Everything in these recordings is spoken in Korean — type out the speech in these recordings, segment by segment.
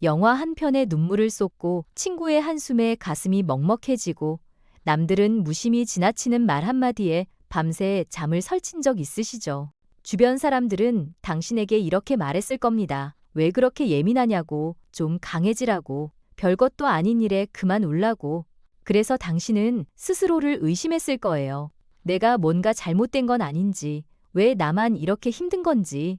영화 한 편에 눈물을 쏟고 친구의 한숨에 가슴이 먹먹해지고 남들은 무심히 지나치는 말 한마디에 밤새 잠을 설친 적 있으시죠? 주변 사람들은 당신에게 이렇게 말했을 겁니다. 왜 그렇게 예민하냐고, 좀 강해지라고, 별것도 아닌 일에 그만 울라고. 그래서 당신은 스스로를 의심했을 거예요. 내가 뭔가 잘못된 건 아닌지, 왜 나만 이렇게 힘든 건지.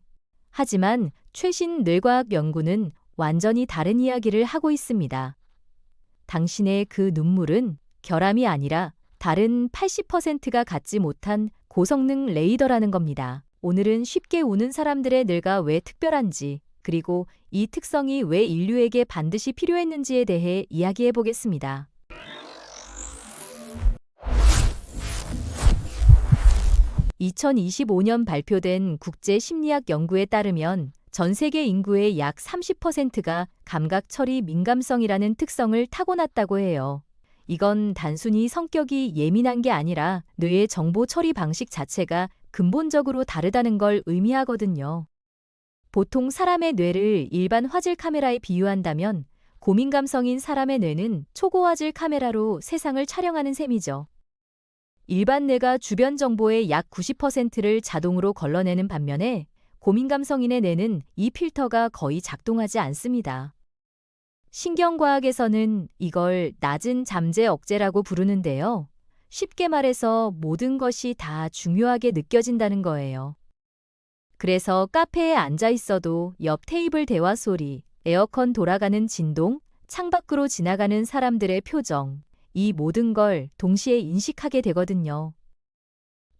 하지만 최신 뇌과학 연구는 완전히 다른 이야기를 하고 있습니다. 당신의 그 눈물은 결함이 아니라 다른 80%가 갖지 못한 고성능 레이더라는 겁니다. 오늘은 쉽게 우는 사람들의 뇌가 왜 특별한지, 그리고 이 특성이 왜 인류에게 반드시 필요했는지에 대해 이야기해 보겠습니다. 2025년 발표된 국제심리학 연구에 따르면 전 세계 인구의 약 30%가 감각 처리 민감성이라는 특성을 타고났다고 해요. 이건 단순히 성격이 예민한 게 아니라 뇌의 정보 처리 방식 자체가 근본적으로 다르다는 걸 의미하거든요. 보통 사람의 뇌를 일반 화질 카메라에 비유한다면 고민감성인 사람의 뇌는 초고화질 카메라로 세상을 촬영하는 셈이죠. 일반 뇌가 주변 정보의 약 90%를 자동으로 걸러내는 반면에 고민감성인의 뇌는 이 필터가 거의 작동하지 않습니다. 신경과학에서는 이걸 낮은 잠재 억제라고 부르는데요. 쉽게 말해서 모든 것이 다 중요하게 느껴진다는 거예요. 그래서 카페에 앉아 있어도 옆 테이블 대화 소리, 에어컨 돌아가는 진동, 창밖으로 지나가는 사람들의 표정, 이 모든 걸 동시에 인식하게 되거든요.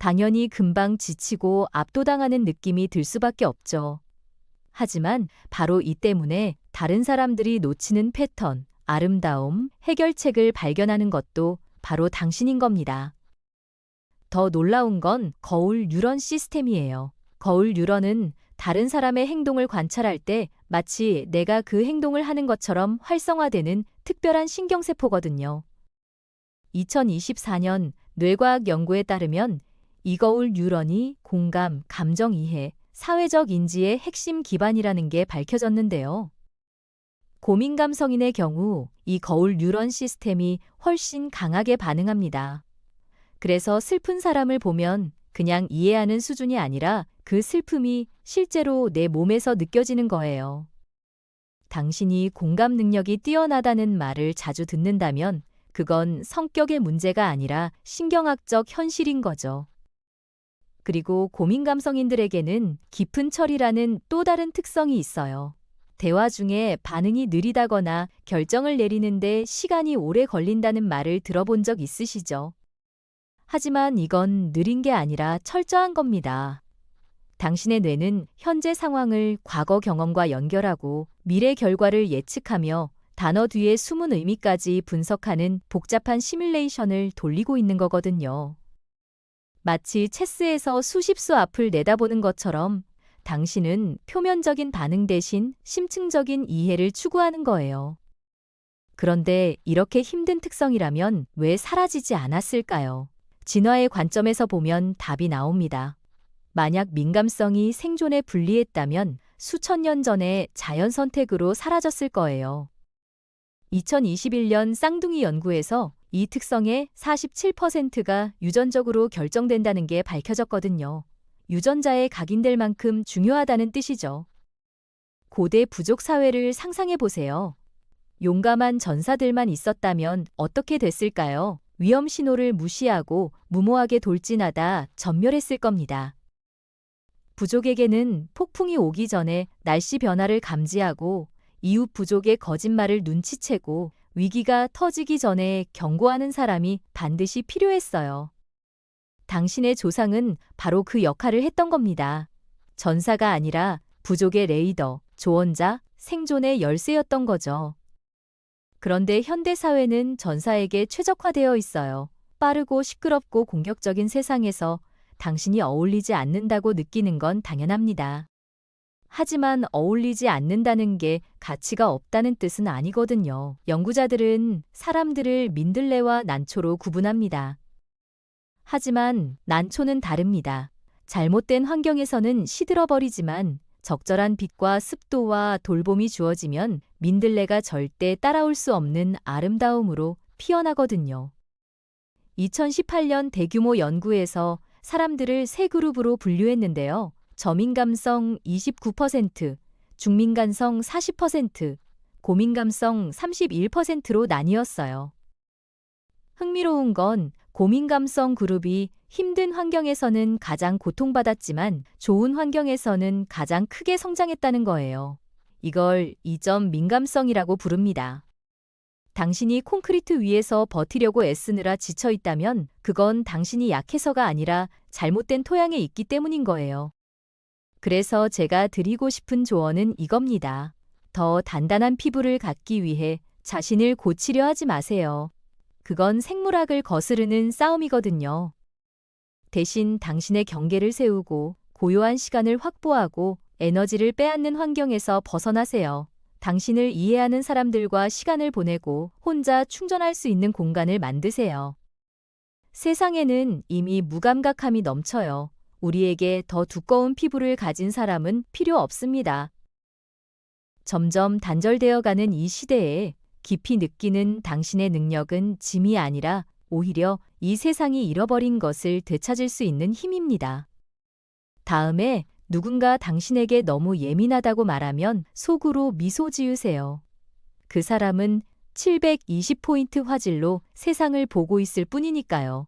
당연히 금방 지치고 압도당하는 느낌이 들 수밖에 없죠. 하지만 바로 이 때문에 다른 사람들이 놓치는 패턴, 아름다움, 해결책을 발견하는 것도 바로 당신인 겁니다. 더 놀라운 건 거울 뉴런 시스템이에요. 거울 뉴런은 다른 사람의 행동을 관찰할 때 마치 내가 그 행동을 하는 것처럼 활성화되는 특별한 신경세포거든요. 2024년 뇌과학 연구에 따르면 이 거울 뉴런이 공감, 감정 이해, 사회적 인지의 핵심 기반이라는 게 밝혀졌는데요. 고민감성인의 경우 이 거울 뉴런 시스템이 훨씬 강하게 반응합니다. 그래서 슬픈 사람을 보면 그냥 이해하는 수준이 아니라 그 슬픔이 실제로 내 몸에서 느껴지는 거예요. 당신이 공감 능력이 뛰어나다는 말을 자주 듣는다면 그건 성격의 문제가 아니라 신경학적 현실인 거죠. 그리고 고민감성인들에게는 깊은 철이라는 또 다른 특성이 있어요. 대화 중에 반응이 느리다거나 결정을 내리는데 시간이 오래 걸린다는 말을 들어본 적 있으시죠? 하지만 이건 느린 게 아니라 철저한 겁니다. 당신의 뇌는 현재 상황을 과거 경험과 연결하고 미래 결과를 예측하며 단어 뒤에 숨은 의미까지 분석하는 복잡한 시뮬레이션을 돌리고 있는 거거든요. 마치 체스에서 수십 수 앞을 내다보는 것처럼 당신은 표면적인 반응 대신 심층적인 이해를 추구하는 거예요. 그런데 이렇게 힘든 특성이라면 왜 사라지지 않았을까요? 진화의 관점에서 보면 답이 나옵니다. 만약 민감성이 생존에 불리했다면 수천 년 전에 자연 선택으로 사라졌을 거예요. 2021년 쌍둥이 연구에서 이 특성의 47%가 유전적으로 결정된다는 게 밝혀졌거든요. 유전자에 각인될 만큼 중요하다는 뜻이죠. 고대 부족 사회를 상상해 보세요. 용감한 전사들만 있었다면 어떻게 됐을까요? 위험 신호를 무시하고 무모하게 돌진하다 전멸했을 겁니다. 부족에게는 폭풍이 오기 전에 날씨 변화를 감지하고 이웃 부족의 거짓말을 눈치채고 위기가 터지기 전에 경고하는 사람이 반드시 필요했어요. 당신의 조상은 바로 그 역할을 했던 겁니다. 전사가 아니라 부족의 레이더, 조언자, 생존의 열쇠였던 거죠. 그런데 현대 사회는 전사에게 최적화되어 있어요. 빠르고 시끄럽고 공격적인 세상에서 당신이 어울리지 않는다고 느끼는 건 당연합니다. 하지만 어울리지 않는다는 게 가치가 없다는 뜻은 아니거든요. 연구자들은 사람들을 민들레와 난초로 구분합니다. 하지만 난초는 다릅니다. 잘못된 환경에서는 시들어버리지만 적절한 빛과 습도와 돌봄이 주어지면 민들레가 절대 따라올 수 없는 아름다움으로 피어나거든요. 2018년 대규모 연구에서 사람들을 세 그룹으로 분류했는데요. 저민감성 29%, 중민감성 40%, 고민감성 31%로 나뉘었어요. 흥미로운 건 고민감성 그룹이 힘든 환경에서는 가장 고통받았지만 좋은 환경에서는 가장 크게 성장했다는 거예요. 이걸 이점 민감성이라고 부릅니다. 당신이 콘크리트 위에서 버티려고 애쓰느라 지쳐 있다면 그건 당신이 약해서가 아니라 잘못된 토양에 있기 때문인 거예요. 그래서 제가 드리고 싶은 조언은 이겁니다. 더 단단한 피부를 갖기 위해 자신을 고치려 하지 마세요. 그건 생물학을 거스르는 싸움이거든요. 대신 당신의 경계를 세우고 고요한 시간을 확보하고 에너지를 빼앗는 환경에서 벗어나세요. 당신을 이해하는 사람들과 시간을 보내고 혼자 충전할 수 있는 공간을 만드세요. 세상에는 이미 무감각함이 넘쳐요. 우리에게 더 두꺼운 피부를 가진 사람은 필요 없습니다. 점점 단절되어가는 이 시대에 깊이 느끼는 당신의 능력은 짐이 아니라 오히려 이 세상이 잃어버린 것을 되찾을 수 있는 힘입니다. 다음에 누군가 당신에게 너무 예민하다고 말하면 속으로 미소 지으세요. 그 사람은 720포인트 화질로 세상을 보고 있을 뿐이니까요.